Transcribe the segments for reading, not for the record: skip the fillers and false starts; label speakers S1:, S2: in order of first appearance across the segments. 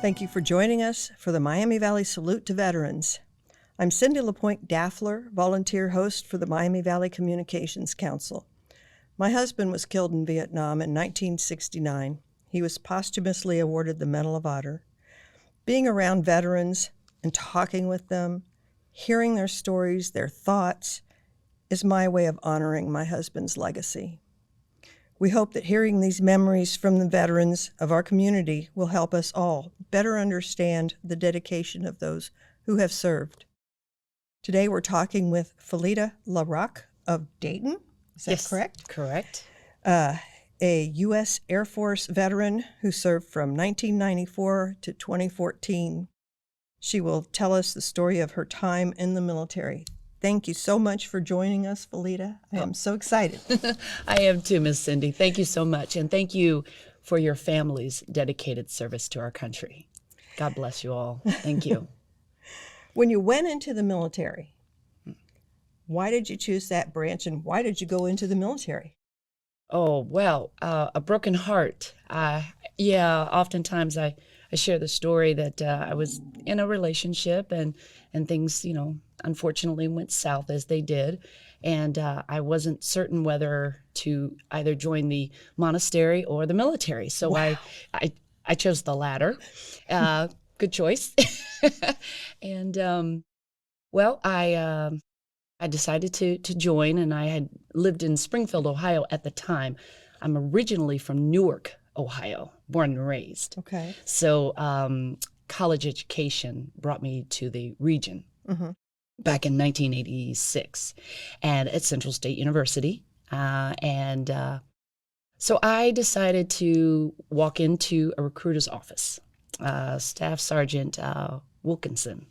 S1: Thank you for joining us for the Miami Valley Salute to Veterans. I'm Cindy LaPointe-Dafler, volunteer host for the Miami Valley Communications Council. My husband was killed in Vietnam in 1969. He was posthumously awarded the Medal of Honor. Being around veterans and talking with them, hearing their stories, their thoughts, is my way of honoring my husband's legacy. We hope that hearing these memories from the veterans of our community will help us all better understand the dedication of those who have served. Today we're talking with Felita LaRock of Dayton. Is that correct?
S2: Correct.
S1: A U.S. Air Force veteran who served from 1994 to 2014. She will tell us the story of her time in the military. Thank you so much for joining us, Felita. I am so excited.
S2: I am too, Miss Cindy. Thank you so much. And thank you for your family's dedicated service to our country. God bless you all. Thank you.
S1: When you went into the military, why did you choose that branch and why did you go into the military?
S2: Oh, well, a broken heart. Oftentimes I share the story that I was in a relationship and things, unfortunately went south as they did. And I wasn't certain whether to either join the monastery or the military. So wow. I chose the latter. Good choice. And, I decided to join, and I had lived in Springfield, Ohio at the time. I'm originally from Newark, Ohio, born and raised.
S1: Okay.
S2: So college education brought me to the region back in 1986 and at Central State University. So I decided to walk into a recruiter's office. Staff Sergeant Wilkinson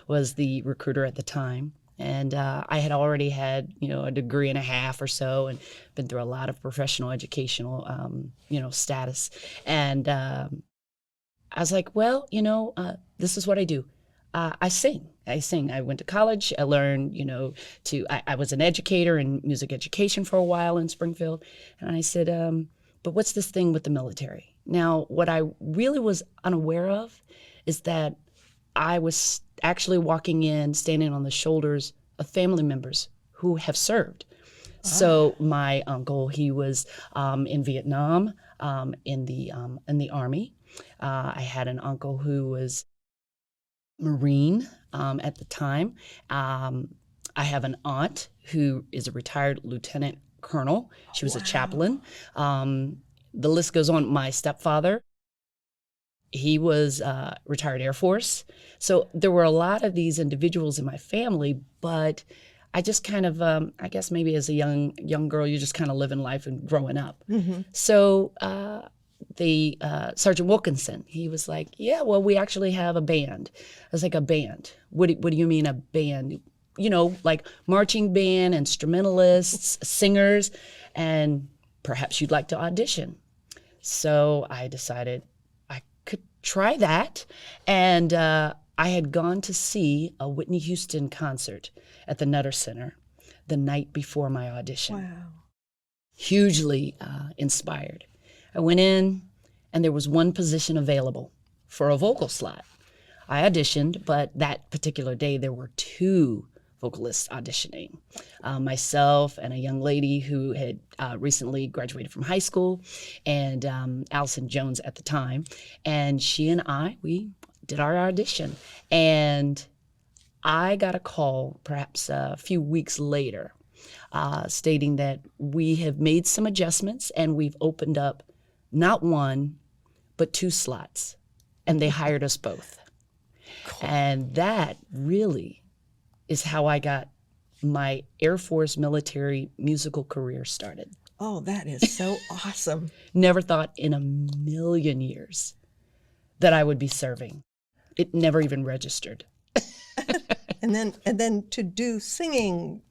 S2: was the recruiter at the time. And I had already had, a degree and a half or so and been through a lot of professional educational, status. And I was like, well, this is what I do. I sing. I went to college. I learned, I was an educator in music education for a while in Springfield. And I said, but what's this thing with the military? Now, what I really was unaware of is that I was actually walking in, standing on the shoulders of family members who have served. So my uncle, he was in Vietnam, in the Army. I had an uncle who was Marine at the time. I have an aunt who is a retired lieutenant colonel. She was a chaplain. The list goes on. My stepfather, he was retired Air Force. So there were a lot of these individuals in my family, but I just kind of, I guess maybe as a young girl, you're just kind of living life and growing up. Mm-hmm. So the Sergeant Wilkinson, he was like, yeah, well, we actually have a band. I was like, a band? What do you mean a band? Like marching band, instrumentalists, singers, and perhaps you'd like to audition. So I decided I could try that. And I had gone to see a Whitney Houston concert at the Nutter Center the night before my audition.
S1: Wow.
S2: Hugely inspired. I went in, and there was one position available for a vocal slot. I auditioned, but that particular day there were two vocalists auditioning, myself and a young lady who had recently graduated from high school, and Allison Jones at the time. And she and I, we did our audition. And I got a call perhaps a few weeks later stating that we have made some adjustments and we've opened up not one, but two slots. And they hired us both. Cool. And that really is how I got my Air Force military musical career started.
S1: Oh, that is so awesome.
S2: Never thought in a million years that I would be serving. It never even registered.
S1: And then to do singing.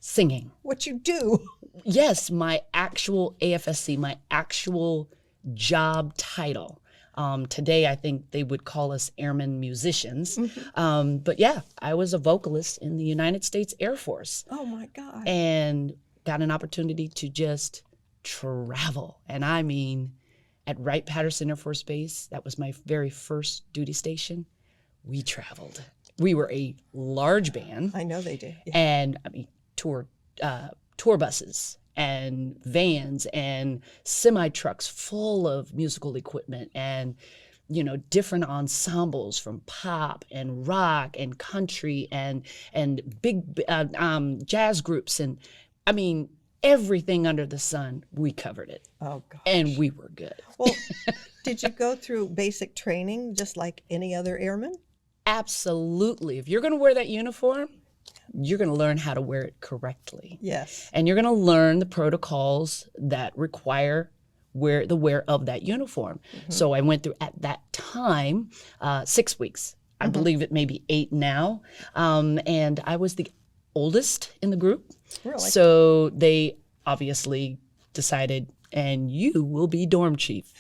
S2: Singing.
S1: What you do.
S2: Yes, my actual AFSC, my actual job title. Today, I think they would call us airmen musicians. Mm-hmm. But yeah, I was a vocalist in the United States Air Force.
S1: Oh my God.
S2: And got an opportunity to just travel. And I mean at Wright-Patterson Air Force Base, that was my very first duty station, we traveled. We were a large band.
S1: I know they did. Yeah.
S2: And I mean, tour buses and vans and semi-trucks full of musical equipment and, you know, different ensembles from pop and rock and country and big jazz groups. And I mean, everything under the sun, we covered it.
S1: Oh, gosh.
S2: And we were good.
S1: Well, did you go through basic training just like any other airman?
S2: Absolutely. If you're going to wear that uniform, you're going to learn how to wear it correctly.
S1: Yes.
S2: And you're going to learn the protocols that require the wear of that uniform. Mm-hmm. So I went through, at that time, 6 weeks. I believe it may be 8 now. And I was the oldest in the group.
S1: Really?
S2: So they obviously decided, and you will be dorm chief.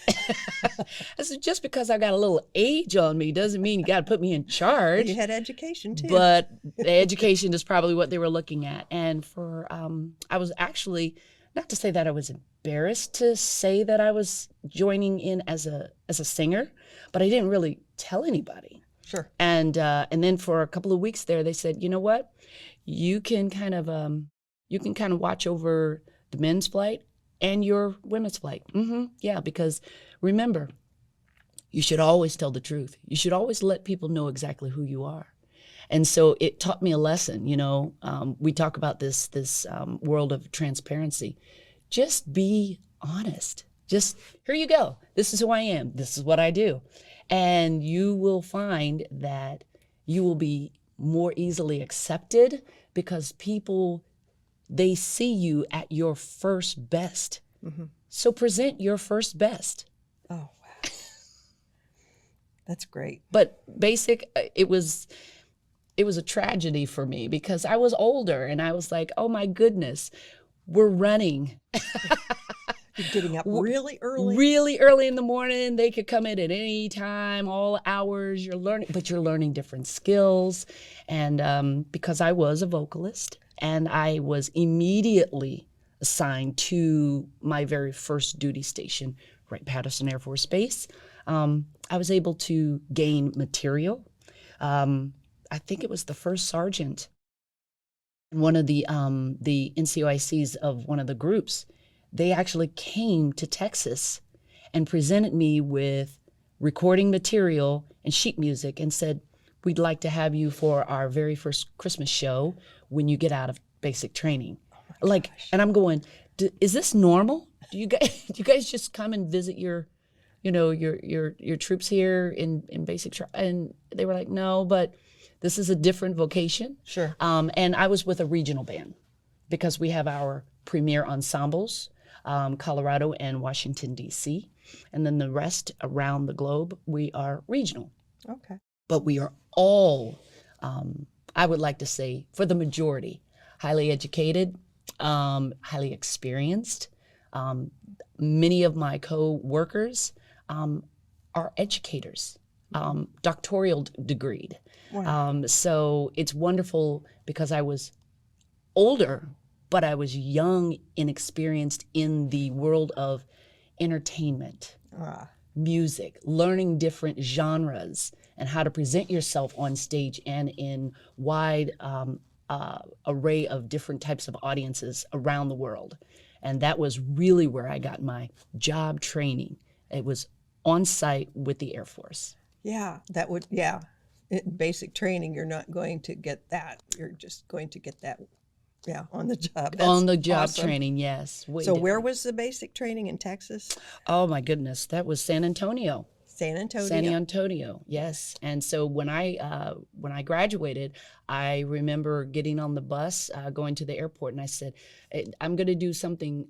S2: I said, just because I got a little age on me doesn't mean you got to put me in charge.
S1: You had education too.
S2: But the education is probably what they were looking at. And I was actually, not to say that I was embarrassed to say that I was joining in as a singer, but I didn't really tell anybody.
S1: Sure.
S2: And then for a couple of weeks there, they said, you know what, you can kind of watch over the men's flight and your women's flight. Yeah, because remember, you should always tell the truth. You should always let people know exactly who you are. And so it taught me a lesson. You know, we talk about this world of transparency. Just be honest. Just, here you go. This is who I am. This is what I do. And you will find that you will be more easily accepted because people, they see you at your first best. Mm-hmm. So present your first best.
S1: Oh, wow. That's great.
S2: But it was a tragedy for me because I was older and I was like, oh my goodness, we're running.
S1: You're getting up really early?
S2: Really early in the morning. They could come in at any time, all hours. You're learning different skills. And because I was a vocalist and I was immediately assigned to my very first duty station, Wright-Patterson Air Force Base, I was able to gain material. I think it was the first sergeant, one of the NCOICs of one of the groups. They actually came to Texas and presented me with recording material and sheet music and said, we'd like to have you for our very first Christmas show when you get out of basic training. And I'm going, is this normal? Do you guys just come and visit your troops here in basic training? And they were like, no, but this is a different vocation.
S1: Sure.
S2: And I was with a regional band because we have our premier ensembles, Colorado and Washington, D.C. And then the rest around the globe, we are regional.
S1: Okay. But
S2: we are all, I would like to say, for the majority, highly educated, highly experienced. Many of my co-workers are educators, doctoral degreed. Wow. So it's wonderful because I was older, but I was young and experienced in the world of entertainment, music, learning different genres and how to present yourself on stage and in wide array of different types of audiences around the world. And that was really where I got my job training. It was on site with the Air Force.
S1: Yeah, in basic training, you're not going to get that. You're just going to get that, on the job. That's
S2: on the job
S1: awesome.
S2: Training, yes.
S1: So where was the basic training in Texas?
S2: Oh my goodness, that was San Antonio.
S1: San Antonio.
S2: San Antonio, yes. And so when I graduated, I remember getting on the bus, going to the airport, and I said, I'm going to do something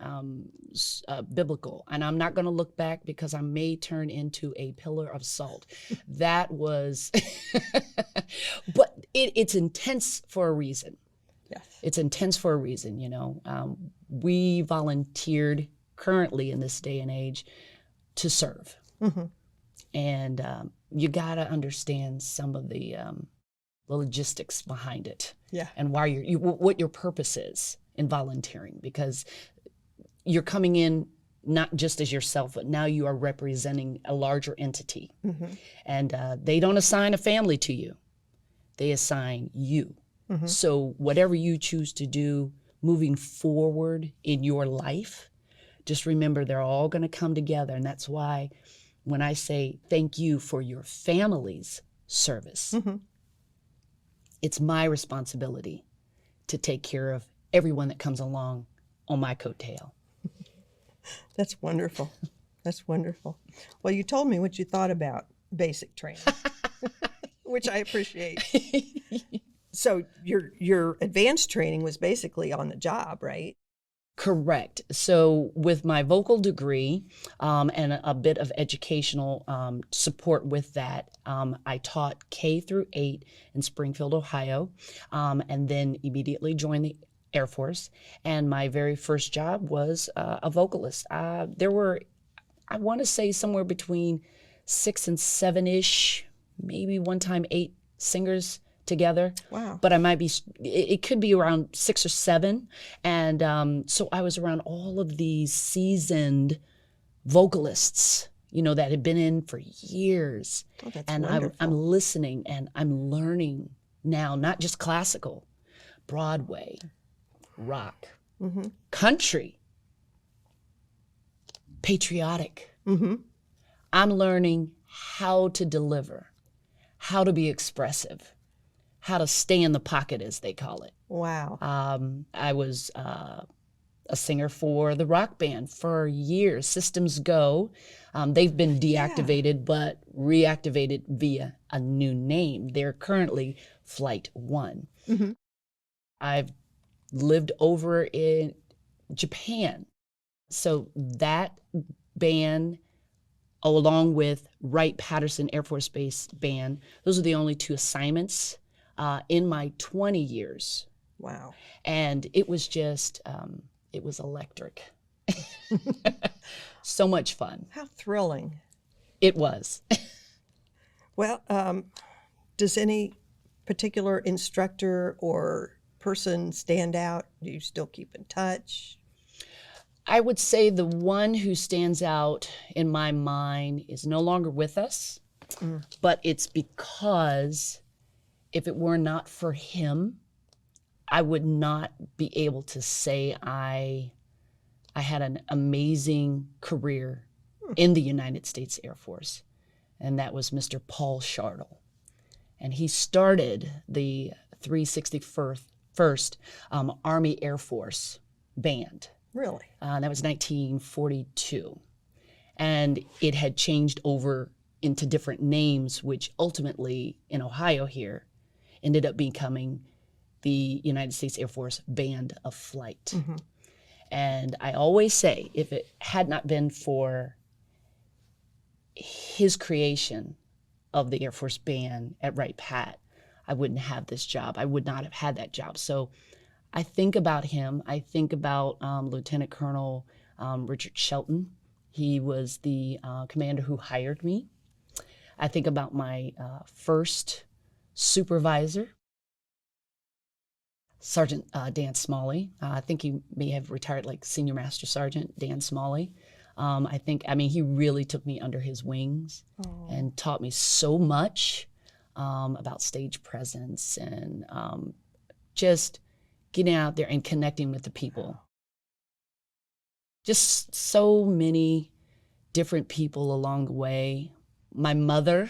S2: biblical, and I'm not going to look back because I may turn into a pillar of salt. That was, but it's intense for a reason.
S1: Yes. It's
S2: intense for a reason, We volunteered currently in this day and age to serve. Mm-hmm. And you got to understand some of the logistics behind it. Yeah. And why what your purpose is in volunteering, because you're coming in not just as yourself, but now you are representing a larger entity. And they don't assign a family to you. They assign you. So whatever you choose to do moving forward in your life, just remember they're all going to come together. And that's why when I say thank you for your family's service, it's my responsibility to take care of everyone that comes along on my coattail.
S1: That's wonderful. That's wonderful. Well, you told me what you thought about basic training, which I appreciate. So your advanced training was basically on the job, right?
S2: Correct. So with my vocal degree and a bit of educational support with that, I taught K through 8 in Springfield, Ohio, and then immediately joined the Air Force. And my very first job was a vocalist. There were, I want to say, somewhere between 6 and 7-ish, maybe one time 8 singers together.
S1: Wow.
S2: But I might be, it could be around 6 or 7. And so I was around all of these seasoned vocalists, you know, that had been in for years.
S1: Oh, that's
S2: and
S1: wonderful.
S2: I'm listening and I'm learning now, not just classical, Broadway, rock, country, patriotic. I'm learning how to deliver, how to be expressive, how to stay in the pocket, as they call it.
S1: Wow.
S2: I was a singer for the rock band for years, Systems Go. They've been deactivated, but reactivated via a new name. They're currently Flight 1. I've lived over in Japan. So that band, along with Wright-Patterson Air Force Base Band, those are the only 2 assignments in my 20 years.
S1: Wow.
S2: And it was just, it was electric. So much fun.
S1: How thrilling.
S2: It was.
S1: Well, does any particular instructor or person stand out? Do you still keep in touch?
S2: I would say the one who stands out in my mind is no longer with us, but it's because if it were not for him, I would not be able to say I had an amazing career in the United States Air Force, and that was Mr. Paul Shardle. And he started the 361st Army Air Force Band.
S1: Really?
S2: That was 1942. And it had changed over into different names, which ultimately in Ohio here ended up becoming the United States Air Force Band of Flight. And I always say, if it had not been for his creation of the Air Force Band at Wright-Pat, I wouldn't have this job. I would not have had that job. So I think about him. I think about Lieutenant Colonel Richard Shelton. He was the commander who hired me. I think about my first supervisor, Sergeant Dan Smalley. I think he may have retired, like Senior Master Sergeant Dan Smalley. I mean, he really took me under his wings and taught me so much about stage presence and just getting out there and connecting with the people. Just so many different people along the way. My mother,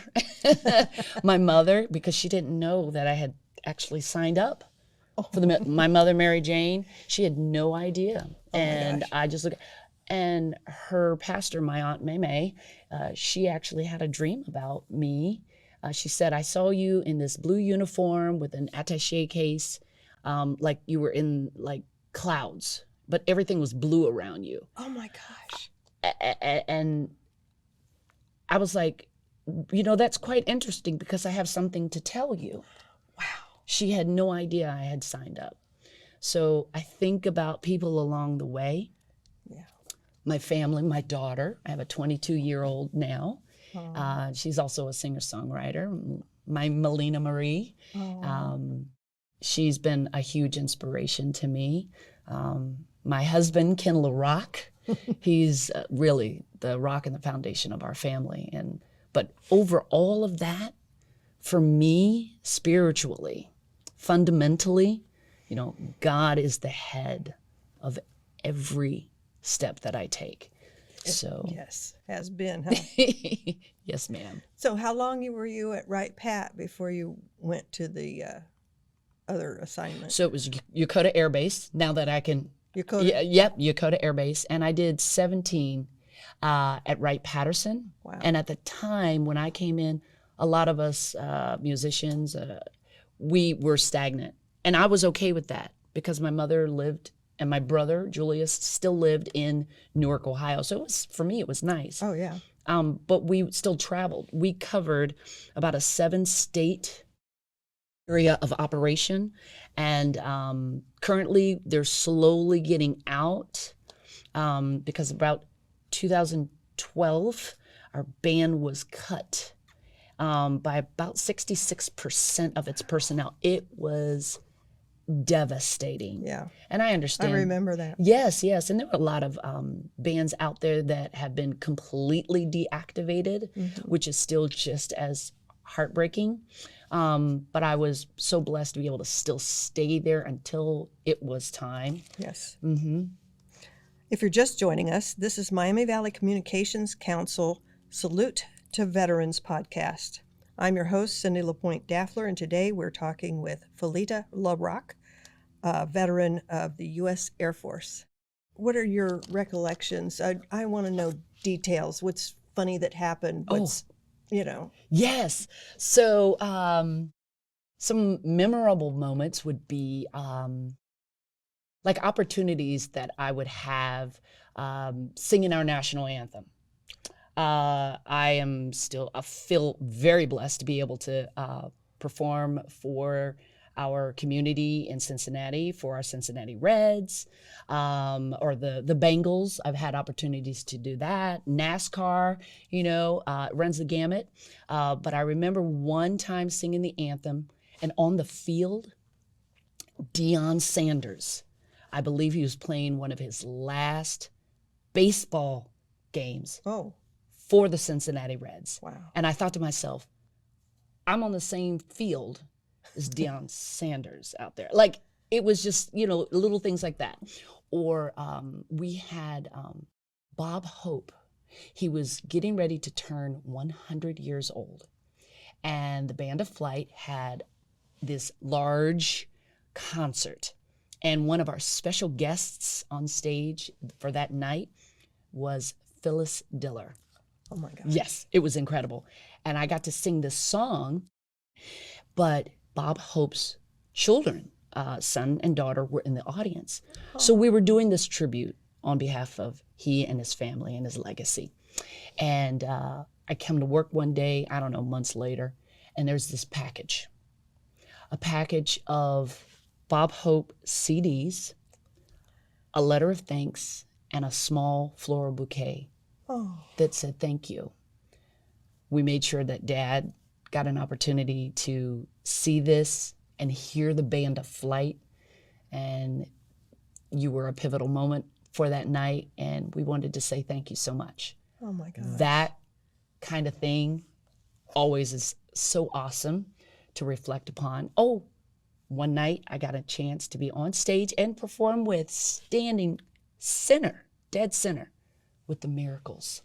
S2: because she didn't know that I had actually signed up for my mother, Mary Jane. She had no idea. And I just looked, and her pastor, my Aunt May, she actually had a dream about me. She said, I saw you in this blue uniform with an attaché case, like you were in like clouds, but everything was blue around you.
S1: Oh my gosh.
S2: And I was like, you know, that's quite interesting because I have something to tell you.
S1: Wow.
S2: She had no idea I had signed up. So I think about people along the way.
S1: Yeah.
S2: My family, my daughter. I have a 22-year-old now. She's also a singer-songwriter. My Melina Marie. She's been a huge inspiration to me. My husband, Ken LaRock. He's really the rock and the foundation of our family. But over all of that, for me, spiritually, fundamentally, God is the head of every step that I take. So
S1: yes, has been, huh?
S2: Yes, ma'am.
S1: So how long were you at Wright Pat before you went to the other assignment?
S2: So it was Yokota Air Base. Now that I can,
S1: Yokota?
S2: Yep, Yokota Air Base, and I did 17 at Wright-Patterson.
S1: Wow.
S2: And at the time when I came in, a lot of us musicians, we were stagnant, and I was okay with that because my mother lived. And my brother, Julius, still lived in Newark, Ohio. So for me, it was nice.
S1: Oh, yeah.
S2: But we still traveled. We covered about a 7-state area of operation. And currently, they're slowly getting out because about 2012, our band was cut by about 66% of its personnel. It was devastating.
S1: Yeah.
S2: And I understand.
S1: I remember that.
S2: Yes. And there were a lot of bands out there that have been completely deactivated, which is still just as heartbreaking. But I was so blessed to be able to still stay there until it was time.
S1: Yes.
S2: Mm-hmm.
S1: If you're just joining us, this is Miami Valley Communications Council Salute to Veterans podcast. I'm your host, Cindy LaPointe-Dafler, and today we're talking with Felita LaRock, a veteran of the U.S. Air Force. What are your recollections? I want to know details. What's funny that happened? What's,
S2: Yes. So some memorable moments would be like opportunities that I would have singing our national anthem. I feel very blessed to be able to perform for our community in Cincinnati, for our Cincinnati Reds, or the Bengals. I've had opportunities to do that. NASCAR, runs the gamut. But I remember one time singing the anthem, and on the field, Deion Sanders, I believe he was playing one of his last baseball games.
S1: Oh.
S2: For the Cincinnati Reds.
S1: Wow.
S2: And I thought to myself, I'm on the same field as Deion Sanders out there. Like, it was just, little things like that. Or we had Bob Hope. He was getting ready to turn 100 years old. And the Band of Flight had this large concert. And one of our special guests on stage for that night was Phyllis Diller.
S1: Oh my God.
S2: Yes, it was incredible. And I got to sing this song, but Bob Hope's children, son and daughter, were in the audience. Oh. So we were doing this tribute on behalf of he and his family and his legacy. And I come to work one day, I don't know, months later, and there's this package. A package of Bob Hope CDs, a letter of thanks, and a small floral bouquet. Oh. That said thank you. We made sure that Dad got an opportunity to see this and hear the Band of Flight, and you were a pivotal moment for that night, and we wanted to say thank you so much.
S1: Oh my gosh.
S2: That kind of thing always is so awesome to reflect upon. Oh, one night I got a chance to be on stage and perform with standing center, dead center, with the Miracles.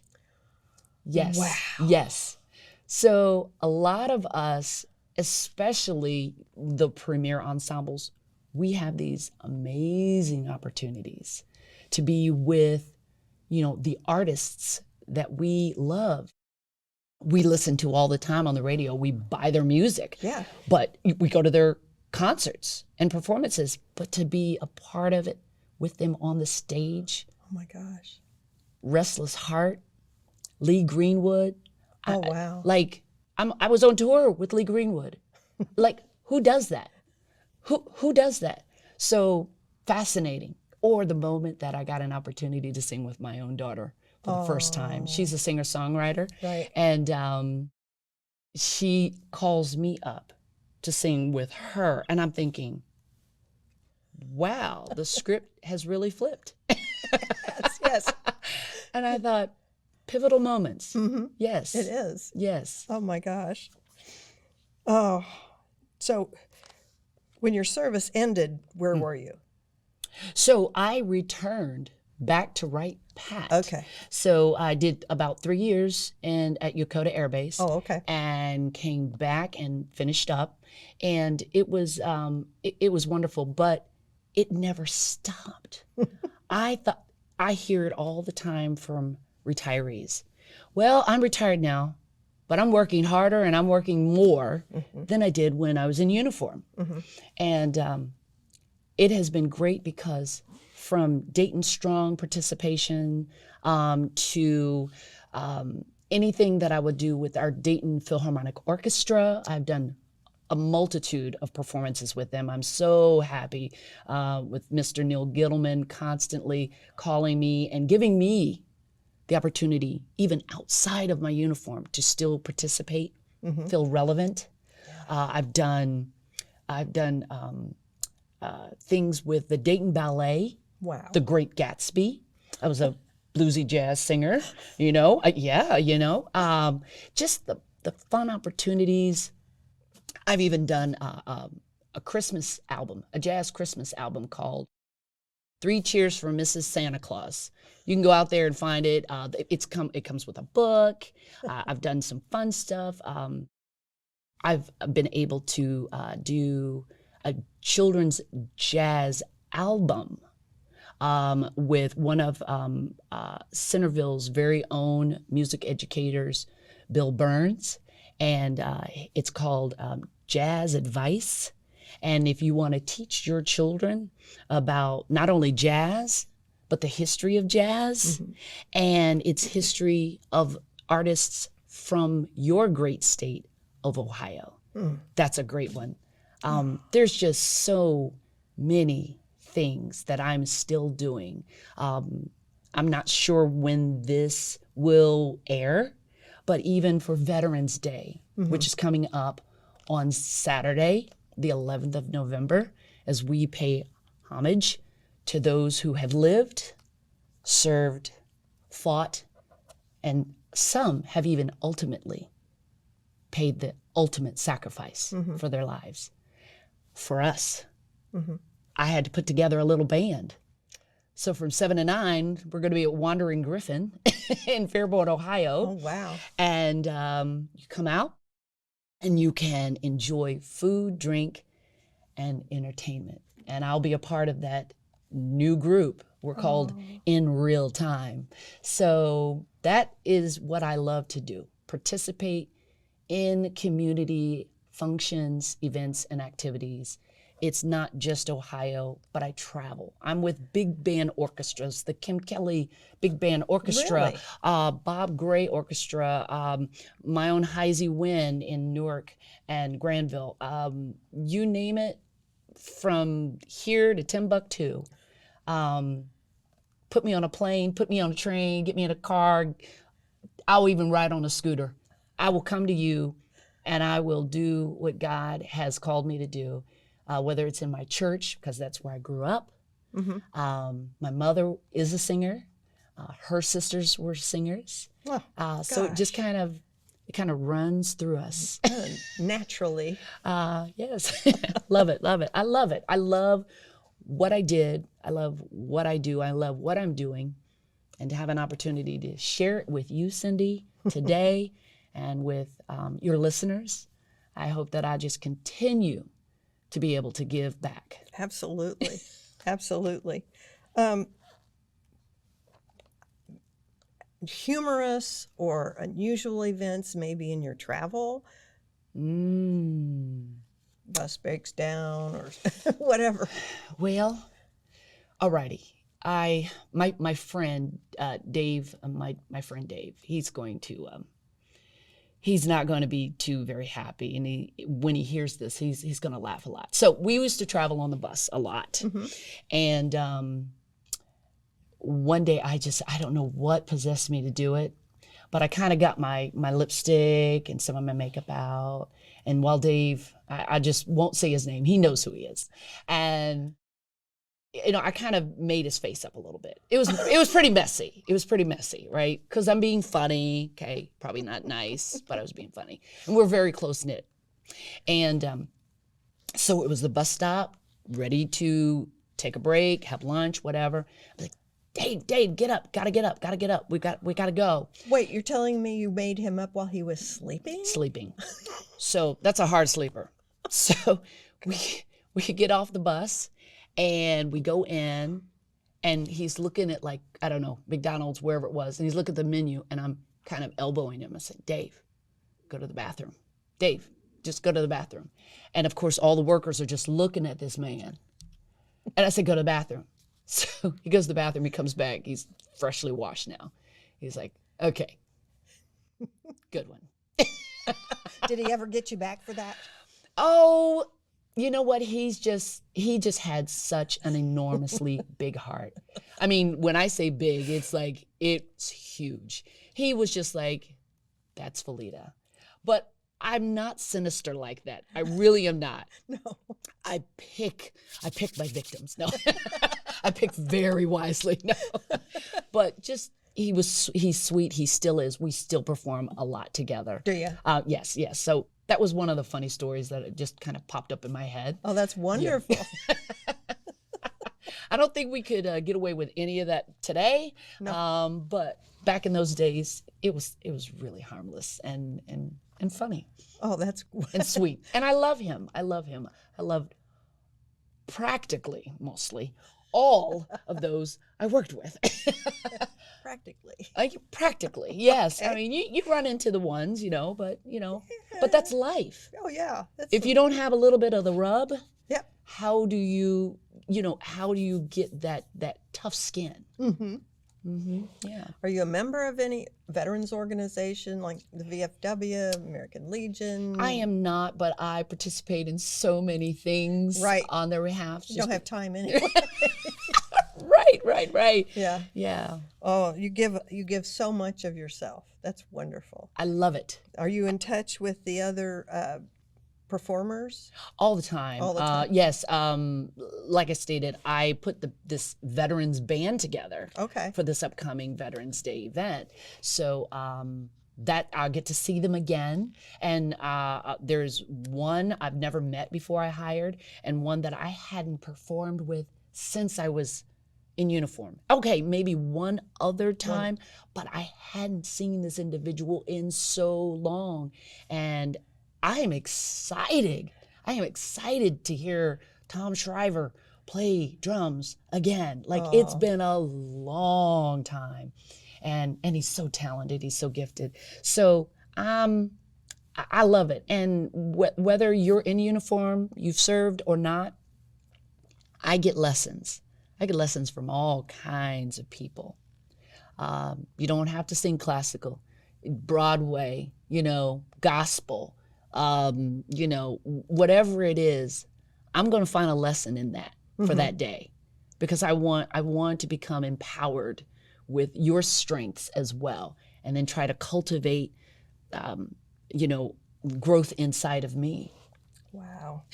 S2: Yes.
S1: Wow.
S2: Yes. So a lot of us, especially the premier ensembles, we have these amazing opportunities to be with, the artists that we love. We listen to all the time on the radio. We buy their music.
S1: Yeah.
S2: But we go to their concerts and performances. But to be a part of it with them on the stage.
S1: Oh my gosh.
S2: Restless Heart, Lee Greenwood.
S1: Oh, wow.
S2: I was on tour with Lee Greenwood. Like, who does that? Who does that? So fascinating. Or the moment that I got an opportunity to sing with my own daughter for the first time. She's a singer-songwriter.
S1: Right.
S2: And she calls me up to sing with her. And I'm thinking, wow, the script has really flipped.
S1: Yes.
S2: And I thought, pivotal moments.
S1: Mm-hmm.
S2: Yes.
S1: It is.
S2: Yes.
S1: Oh my gosh. Oh, so when your service ended, where were you?
S2: So I returned back to Wright Pat.
S1: Okay.
S2: So I did about 3 years at Yokota Air Base.
S1: Oh, okay.
S2: And came back and finished up, and it was wonderful, but it never stopped. I hear it all the time from retirees. Well, I'm retired now, but I'm working harder and I'm working more than I did when I was in uniform. And it has been great because from Dayton Strong participation to anything that I would do with our Dayton Philharmonic Orchestra, I've done a multitude of performances with them. I'm so happy with Mr. Neil Gittleman constantly calling me and giving me the opportunity, even outside of my uniform, to still participate, feel relevant. I've done things with the Dayton Ballet,
S1: Wow.
S2: The Great Gatsby. I was a bluesy jazz singer, just the fun opportunities. I've even done a Christmas album, a jazz Christmas album called 3 Cheers for Mrs. Santa Claus. You can go out there and find it. It comes with a book. I've done some fun stuff. I've been able to do a children's jazz album with one of Centerville's very own music educators, Bill Burns, and it's called Jazz Advice. And if you want to teach your children about not only jazz, but the history of jazz and its history of artists from your great state of Ohio, that's a great one. There's just so many things that I'm still doing. I'm not sure when this will air, but even for Veterans Day, which is coming up on Saturday, the 11th of November, as we pay homage to those who have lived, served, fought, and some have even ultimately paid the ultimate sacrifice for their lives. For us, I had to put together a little band. So from 7 to 9, we're going to be at Wandering Griffin in Fairborn, Ohio.
S1: Oh, wow.
S2: And you come out and you can enjoy food, drink, and entertainment. And I'll be a part of that new group. We're called In Real Time. So that is what I love to do, participate in community functions, events, and activities. It's not just Ohio, but I travel. I'm with big band orchestras, the Kim Kelly Big Band Orchestra,
S1: Really?
S2: Bob Gray Orchestra, my own Heisey Wynn in Newark and Granville. You name it, from here to Timbuktu. Put me on a plane, put me on a train, get me in a car. I'll even ride on a scooter. I will come to you and I will do what God has called me to do. Whether it's in my church, because that's where I grew up. My mother is a singer. Her sisters were singers. So it just kind of runs through us.
S1: Naturally.
S2: Yes. Love it. I love it. I love what I did. I love what I do. I love what I'm doing. And to have an opportunity to share it with you, Cindy, today, and with your listeners, I hope that I just continue to be able to give back.
S1: Absolutely. Absolutely. Humorous or unusual events maybe in your travel? Bus breaks down or whatever.
S2: Well, alrighty. My friend Dave, my friend Dave, he's going to he's not going to be too very happy. And when he hears this, he's going to laugh a lot. So we used to travel on the bus a lot. And one day I don't know what possessed me to do it, but I kind of got my lipstick and some of my makeup out. And while Dave, I just won't say his name, he knows who he is. And I kind of made his face up a little bit. It was pretty messy. It was pretty messy, right? Because I'm being funny. Okay, probably not nice, but I was being funny. And we're very close knit. And so it was the bus stop, ready to take a break, have lunch, whatever. I was like, Dave, get up, gotta get up. We gotta go.
S1: Wait, you're telling me you made him up while he was sleeping?
S2: Sleeping. So that's a hard sleeper. So we get off the bus and we go in, and he's looking at, like, I don't know, McDonald's, wherever it was, and he's looking at the menu, and I'm kind of elbowing him. I said, Dave, go to the bathroom. Dave, just go to the bathroom. And of course, all the workers are just looking at this man. And I said, go to the bathroom. So he goes to the bathroom, he comes back, he's freshly washed now. He's like, okay, good one.
S1: Did he ever get you back for that?
S2: Oh, you know what? He just had such an enormously big heart. I mean, when I say big, it's like, it's huge. He was just like, that's Felita. But I'm not sinister like that. I really am not.
S1: No.
S2: I pick my victims. No, I pick very wisely. No, but just, he's sweet. He still is. We still perform a lot together.
S1: Do you?
S2: Yes. So that was one of the funny stories that just kind of popped up in my head.
S1: Oh, that's wonderful.
S2: Yeah. I don't think we could get away with any of that today.
S1: No.
S2: But back in those days, it was really harmless and funny.
S1: Oh, that's
S2: and sweet. And I love him. I loved practically, mostly, all of those I worked with. Practically, yes.
S1: Okay.
S2: I mean, you run into the ones, but that's life.
S1: Oh, yeah.
S2: If you don't have a little bit of the rub,
S1: yep.
S2: How do you get that tough skin?
S1: Mm-hmm.
S2: Mm-hmm. Yeah.
S1: Are you a member of any veterans organization like the VFW, American Legion?
S2: I am not, but I participate in so many things on their behalf.
S1: You don't have time anyway.
S2: Right. Yeah.
S1: Oh, you give so much of yourself. That's wonderful.
S2: I love it.
S1: Are you in touch with the other performers?
S2: All the time. Yes. Like I stated, I put this veterans band together for this upcoming Veterans Day event. So that I'll get to see them again. And there's one I've never met before I hired, and one that I hadn't performed with since I was in uniform. Okay, maybe one other time, but I hadn't seen this individual in so long. And I am excited. To hear Tom Shriver play drums again. Like, it's been a long time. And he's so talented. He's so gifted. So I love it. And whether you're in uniform, you've served or not, I get lessons. I get lessons from all kinds of people. You don't have to sing classical, Broadway, gospel, whatever it is. I'm going to find a lesson in that for that day, because I want to become empowered with your strengths as well, and then try to cultivate, growth inside of me.
S1: Wow.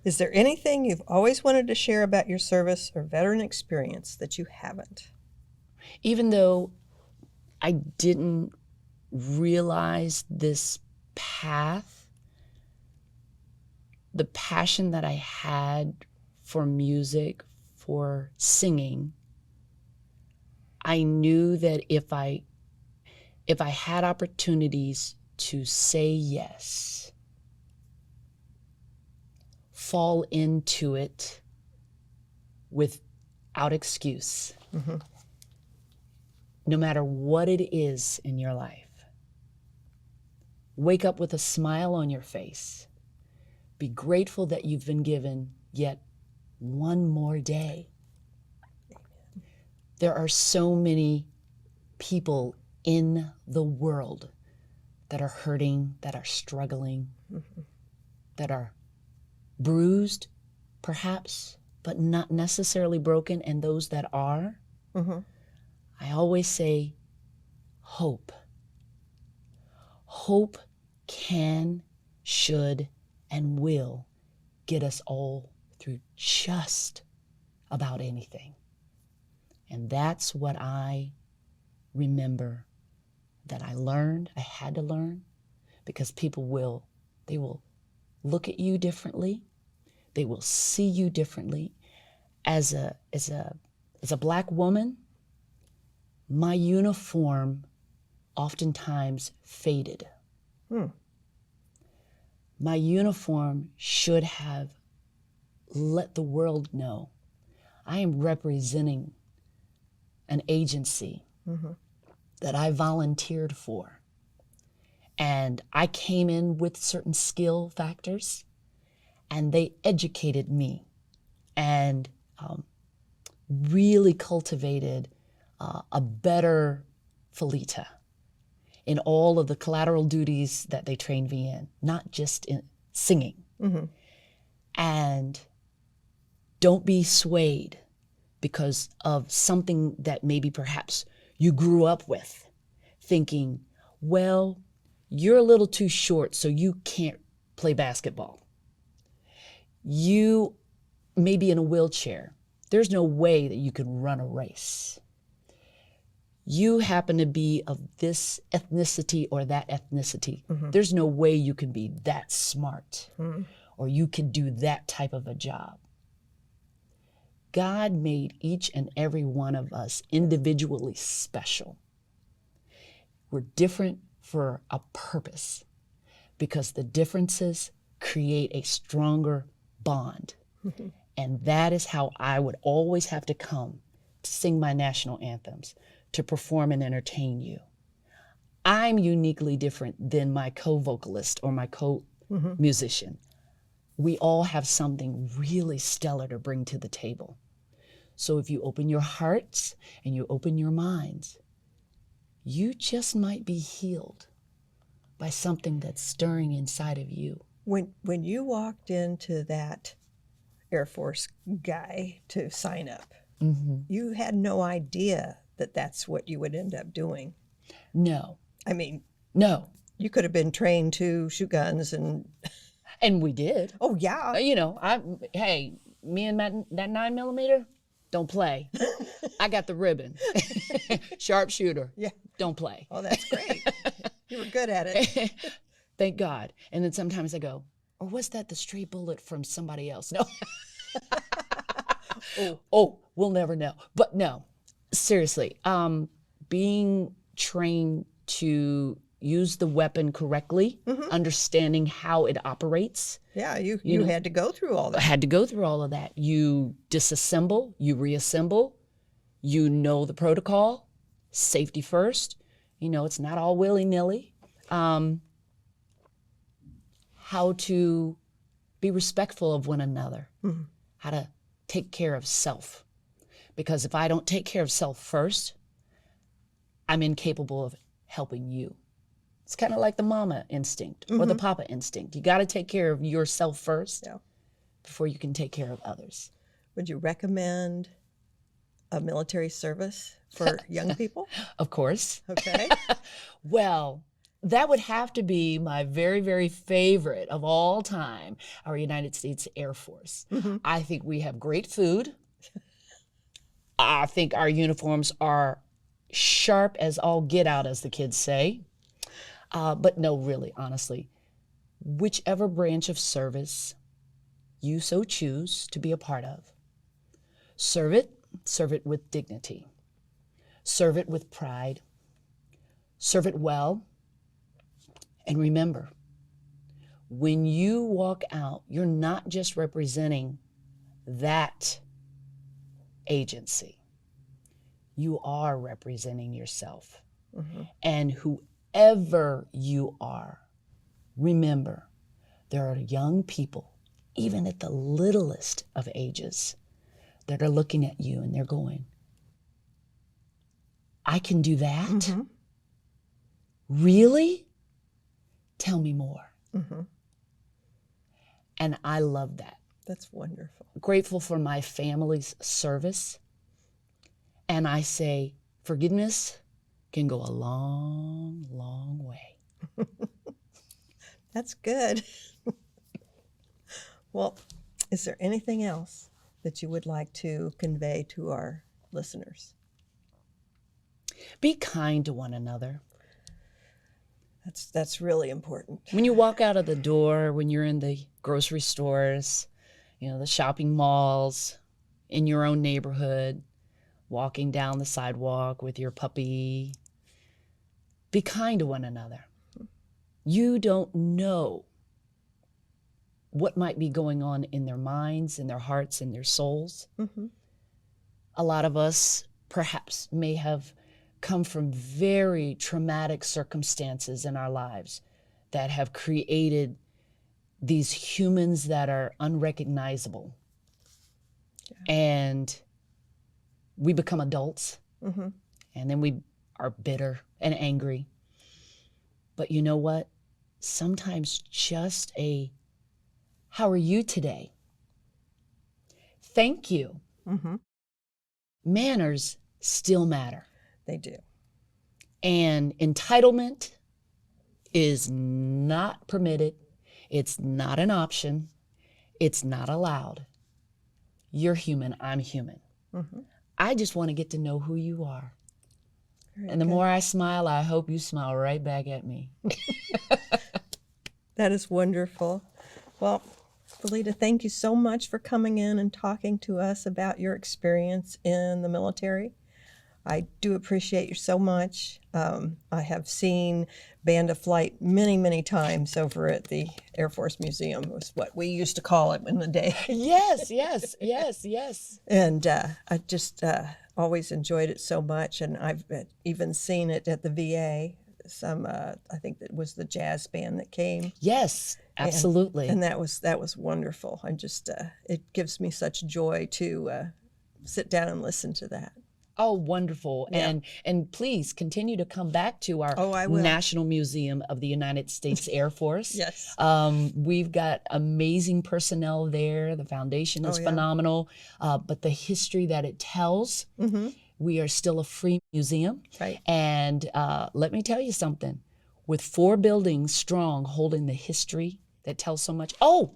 S1: Is there anything you've always wanted to share about your service or veteran experience that you haven't?
S2: Even though I didn't realize this path, the passion that I had for music, for singing, I knew that if I had opportunities to say yes, fall into it without excuse, no matter what it is in your life. Wake up with a smile on your face. Be grateful that you've been given yet one more day. There are so many people in the world that are hurting, that are struggling, that are bruised, perhaps, but not necessarily broken. And those that are, I always say, hope. Hope can, should, and will get us all through just about anything. And that's what I remember that I learned, I had to learn, because they will look at you differently. They will see you differently. As a Black woman, my uniform oftentimes faded. My uniform should have let the world know I am representing an agency that I volunteered for. And I came in with certain skill factors, and they educated me and really cultivated a better Felita in all of the collateral duties that they trained me in, not just in singing. And don't be swayed because of something that maybe perhaps you grew up with, thinking, well, you're a little too short, so you can't play basketball. You may be in a wheelchair. There's no way that you can run a race. You happen to be of this ethnicity or that ethnicity. There's no way you can be that smart or you can do that type of a job. God made each and every one of us individually special. We're different for a purpose, because the differences create a stronger bond. And that is how I would always have to come to sing my national anthems, to perform and entertain you. I'm uniquely different than my co-vocalist or my co-musician. We all have something really stellar to bring to the table. So if you open your hearts and you open your minds, you just might be healed by something that's stirring inside of you.
S1: When you walked into that Air Force guy to sign up, you had no idea that that's what you would end up doing.
S2: No.
S1: I mean,
S2: no.
S1: You could have been trained to shoot guns and
S2: we did.
S1: Oh yeah.
S2: You know, hey, me and that 9mm, don't play. I got the ribbon. Sharpshooter.
S1: Yeah.
S2: Don't play.
S1: Oh, that's great. You were good at it.
S2: Thank God. And then sometimes I go, or was that the stray bullet from somebody else? No. Oh, we'll never know. But no, seriously, being trained to use the weapon correctly, understanding how it operates.
S1: Yeah, you had to go through all that.
S2: I had to go through all of that. You disassemble, you reassemble, you know the protocol, safety first. You know, it's not all willy-nilly. How to be respectful of one another, how to take care of self. Because if I don't take care of self first, I'm incapable of helping you. It's kind of like the mama instinct or the papa instinct. You got to take care of yourself first before you can take care of others.
S1: Would you recommend a military service for young people?
S2: Of course.
S1: Okay.
S2: Well, that would have to be my very, very favorite of all time, our United States Air Force. I think we have great food. I think our uniforms are sharp as all get out, as the kids say. But no, really, honestly, whichever branch of service you so choose to be a part of, serve it with dignity, serve it with pride, serve it well. And remember, when you walk out, you're not just representing that agency. You are representing yourself. And whoever you are, remember, there are young people, even at the littlest of ages, that are looking at you and they're going, I can do that? Really? Tell me more. And I love that.
S1: That's wonderful.
S2: Grateful for my family's service. And I say, forgiveness can go a long, long way.
S1: That's good. Well, is there anything else that you would like to convey to our listeners?
S2: Be kind to one another.
S1: That's really important.
S2: When you walk out of the door, when you're in the grocery stores, the shopping malls, in your own neighborhood, walking down the sidewalk with your puppy, be kind to one another. You don't know what might be going on in their minds, in their hearts, in their souls.
S1: Mm-hmm.
S2: A lot of us perhaps may have come from very traumatic circumstances in our lives that have created these humans that are unrecognizable. Yeah. And we become adults,
S1: mm-hmm.
S2: and then we are bitter and angry. But you know what? Sometimes just how are you today? Thank you.
S1: Mm-hmm.
S2: Manners still matter.
S1: They do.
S2: And entitlement is not permitted. It's not an option. It's not allowed. You're human. I'm human.
S1: Mm-hmm.
S2: I just want to get to know who you are.
S1: Very
S2: and the
S1: good.
S2: more I smile, I hope you smile right back at me.
S1: That is wonderful. Well, Felita, thank you so much for coming in and talking to us about your experience in the military. I do appreciate you so much. I have seen Band of Flight many, many times over at the Air Force Museum, was what we used to call it in the day.
S2: Yes.
S1: And I just always enjoyed it so much, and I've even seen it at the VA. I think that was the jazz band that came.
S2: Yes, absolutely.
S1: And that was wonderful. I just it gives me such joy to sit down and listen to that.
S2: Oh, wonderful.
S1: Yeah.
S2: And please continue to come back to our National Museum of the United States Air Force.
S1: Yes.
S2: We've got amazing personnel there. The foundation is phenomenal. But the history that it tells,
S1: mm-hmm.
S2: we are still a free museum.
S1: Right.
S2: And let me tell you something. With 4 buildings strong holding the history that tells so much. Oh,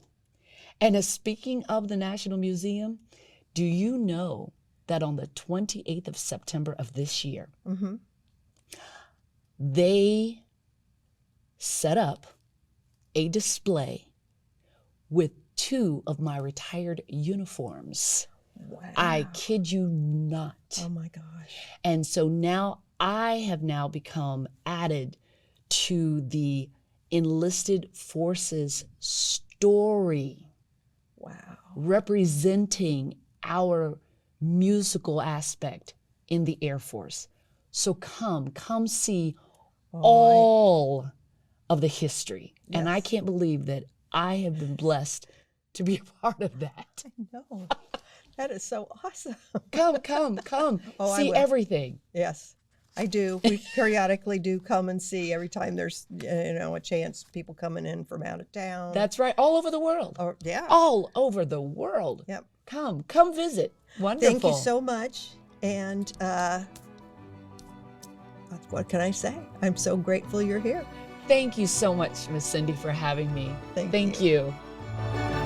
S2: and speaking of the National Museum, do you know that on the 28th of September of this year,
S1: mm-hmm.
S2: they set up a display with 2 of my retired uniforms.
S1: Wow.
S2: I kid you not.
S1: Oh my gosh.
S2: And so now I have now become added to the enlisted forces story.
S1: Wow.
S2: Representing our musical aspect in the Air Force. So come see all of the history. Yes. And I can't believe that I have been blessed to be a part of that.
S1: I know. That is so awesome.
S2: Come.
S1: Oh,
S2: see everything.
S1: Yes, I do. We periodically do come and see every time there's a chance, people coming in from out of town.
S2: That's right. All over the world.
S1: Yeah.
S2: All over the world.
S1: Yep.
S2: Come visit. Wonderful.
S1: Thank you so much. And what can I say? I'm so grateful you're here.
S2: Thank you so much, Miss Cindy, for having me.
S1: Thank you.
S2: you.